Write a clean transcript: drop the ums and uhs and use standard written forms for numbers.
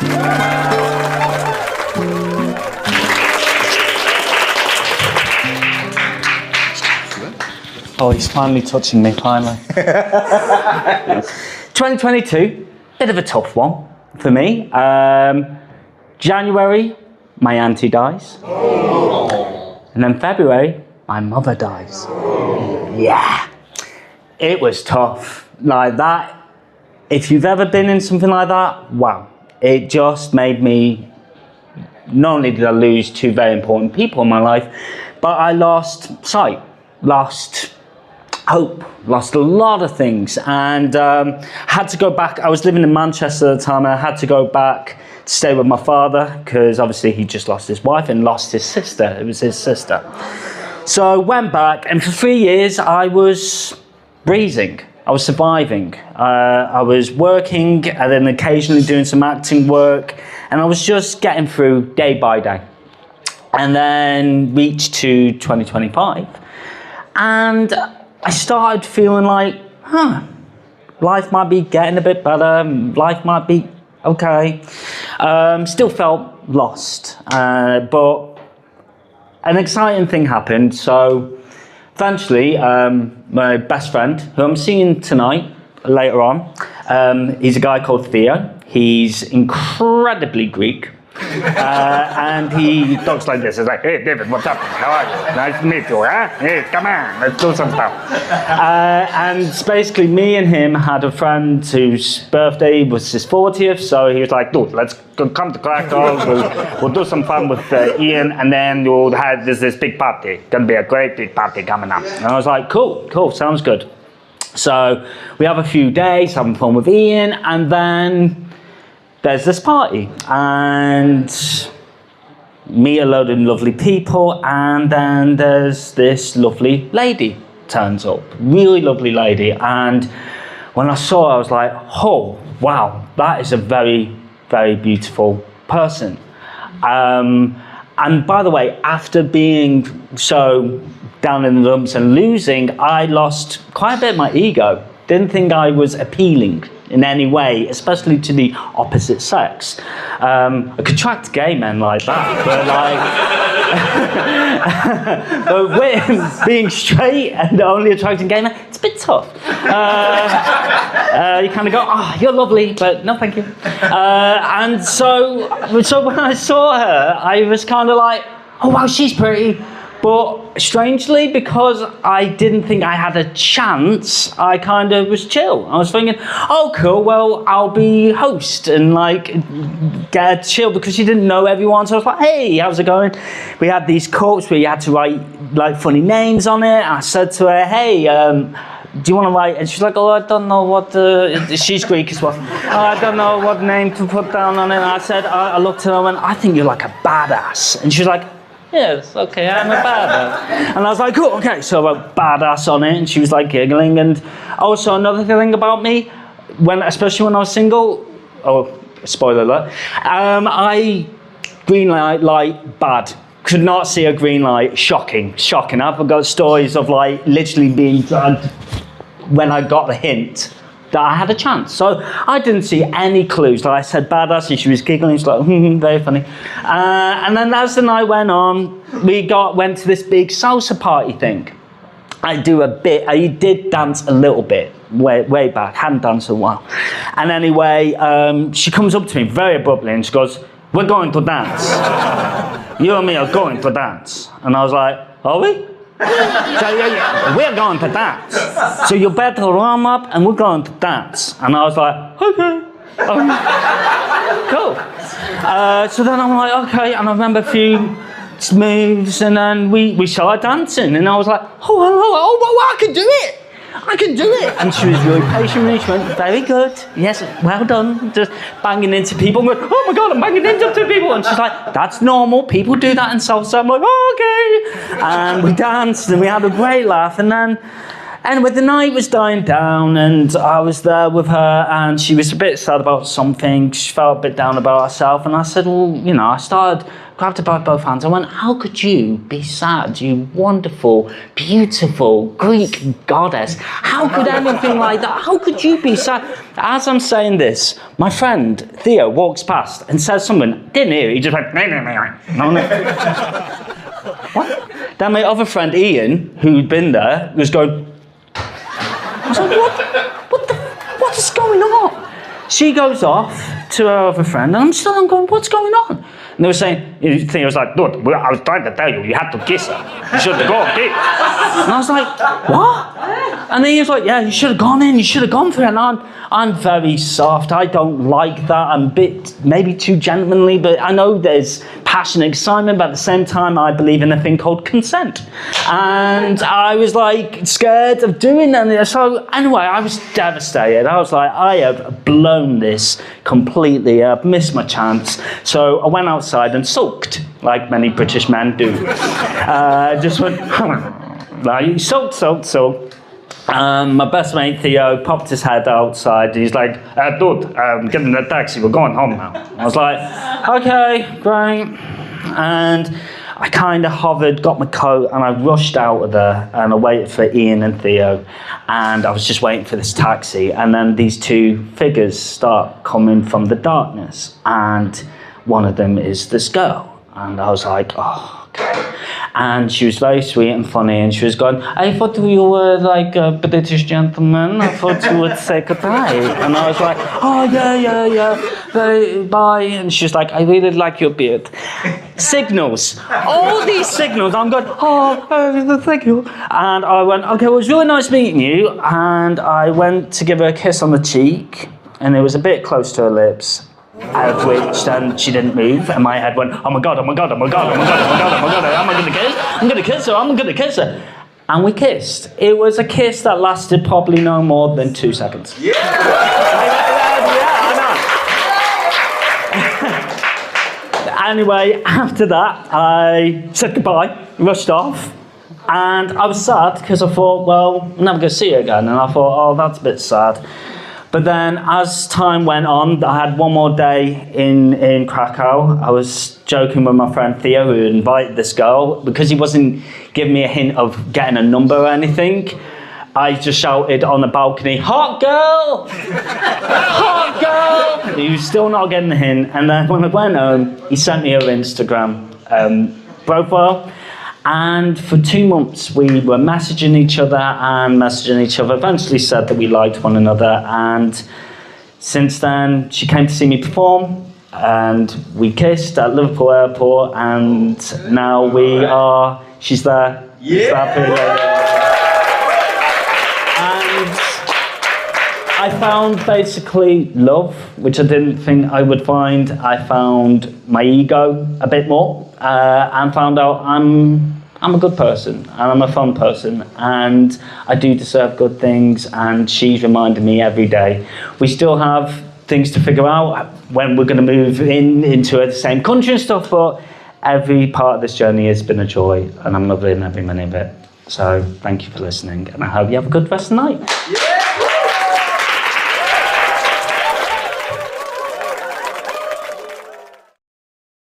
Oh, he's finally touching me, finally. 2022, bit of a tough one for me. January, my auntie dies. And then February, my mother dies. Yeah, it was tough. Like that, if you've ever been in something like that, wow. It just made me, not only did I lose two very important people in my life, but I lost sight, lost hope, lost a lot of things, and had to go back. I was living in Manchester at the time, and I had to go back to stay with my father, because obviously he just lost his wife and lost his sister. It was his sister. So I went back, and for 3 years I was breezing. I was surviving. I was working and then occasionally doing some acting work, and I was just getting through day by day. And then reached to 2025, and I started feeling like, life might be getting a bit better, life might be okay. Still felt lost, but an exciting thing happened. So eventually, my best friend, who I'm seeing tonight, later on, he's a guy called Theo. He's incredibly Greek. And he talks like this. He's like, "Hey, David, what's up? How are you? Nice to meet you, huh? Hey, come on, let's do some stuff." And it's basically me and him had a friend whose birthday was his 40th, so he was like, "Dude, let's come to Krakow. We'll do some fun with Ian, and then we'll have this big party. Gonna be a great big party coming up." And I was like, cool, sounds good. So we have a few days having fun with Ian, and then there's this party, and meet a load of lovely people, and then there's this lovely lady turns up, really lovely lady, and when I saw her, I was like, oh, wow, that is a very, very beautiful person. And by the way, after being so down in the dumps and losing, I lost quite a bit of my ego. Didn't think I was appealing in any way, especially to the opposite sex. I could attract gay men like that, but but with being straight and only attracting gay men, it's a bit tough. You kind of go, "Oh, you're lovely, but no, thank you." And so when I saw her, I was kind of like, "Oh wow, she's pretty." But strangely, because I didn't think I had a chance, I kind of was chill. I was thinking, oh, cool, well, I'll be host and like get chill, because she didn't know everyone. So I was like, hey, how's it going? We had these quotes where you had to write like funny names on it. And I said to her, hey, do you want to write? And she's like, oh, I don't know what she's Greek as well. Oh, I don't know what name to put down on it. And I said, I looked at her and went, I think you're like a badass. And she was like, yes, okay, I'm a badass. And I was like, cool, okay, so I wrote badass on it, and she was like giggling. And also another thing about me, especially when I was single, oh, spoiler alert, I green light, bad. Could not see a green light, shocking. I've got stories of like literally being dragged when I got the hint that I had a chance. So I didn't see any clues. Like I said badass, and she was giggling, she's like, very funny. And then as the night went on, we went to this big salsa party thing. I did dance a little bit, way back, hadn't danced in a while. And anyway, she comes up to me very abruptly and she goes, we're going to dance. You and me are going to dance. And I was like, are we? So yeah, we're going to dance. So you better warm up and we're going to dance. And I was like, okay. Cool. So then I'm like, okay. And I remember a few moves, and then we started dancing. And I was like, oh, I can do it. And she was really patient with me. She went, very good. Yes, well done. Just banging into people. And going, oh my God, I'm banging into two people. And she's like, that's normal. People do that in salsa. I'm like, oh, okay. And we danced and we had a great laugh. And then Anyway, the night was dying down and I was there with her and she was a bit sad about something. She felt a bit down about herself and I said, well, you know, grabbed her by both hands. I went, how could you be sad, you wonderful, beautiful Greek goddess? How could anything like that? How could you be sad? As I'm saying this, my friend Theo walks past and says something. Didn't hear it, he just went, what? Then my other friend Ian, who'd been there, was going, I was like, what is going on? She goes off to her other friend, and I'm going, what's going on? And they were saying, Theo was like, dude, I was trying to tell you, you had to kiss her. You should have gone, kiss. And I was like, what? And then he was like, yeah, you should have gone in, you should have gone for it. And I'm very soft, I don't like that. I'm a bit, maybe too gentlemanly, but I know there's passion and excitement, but at the same time, I believe in a thing called consent. And I was like scared of doing that. So anyway, I was devastated. I was like, I have blown this completely. I've missed my chance. So I went outside and sulked, like many British men do. Just went, like, sulked. My best mate Theo popped his head outside. He's like, dude, get in the taxi, we're going home now. I was like, okay, great. And I kind of hovered, got my coat, and I rushed out of there, and I waited for Ian and Theo, and I was just waiting for this taxi, and then these two figures start coming from the darkness, and one of them is this girl, and I was like, oh, okay. And she was very sweet and funny, and she was going, I thought you were like a British gentleman, I thought you would say goodbye. And I was like, oh, yeah, bye. And she was like, I really like your beard. Signals, all these signals, I'm going, oh, thank you. And I went, okay, well, it was really nice meeting you. And I went to give her a kiss on the cheek, and it was a bit close to her lips. Out of which then she didn't move, and my head went, oh my god, am I gonna kiss her. And we kissed. It was a kiss that lasted probably no more than 2 seconds. Yeah, I know. Anyway, after that, I said goodbye, rushed off, and I was sad because I thought, well, I'm never gonna see her again, and I thought, oh, that's a bit sad. But then, as time went on, I had one more day in Krakow. I was joking with my friend Theo, who invited this girl, because he wasn't giving me a hint of getting a number or anything. I just shouted on the balcony, hot girl! Hot girl! He was still not getting the hint. And then when I went home, he sent me her Instagram profile. And for 2 months, we were messaging each other. Eventually said that we liked one another. And since then, she came to see me perform. And we kissed at Liverpool Airport. And now she's there. Yeah. And I found basically love, which I didn't think I would find. I found my ego a bit more. And found out I'm a good person and I'm a fun person and I do deserve good things, and she's reminding me every day. We still have things to figure out when we're going to move into the same country and stuff, but every part of this journey has been a joy and I'm loving every minute of it. So thank you for listening, and I hope you have a good rest of the night.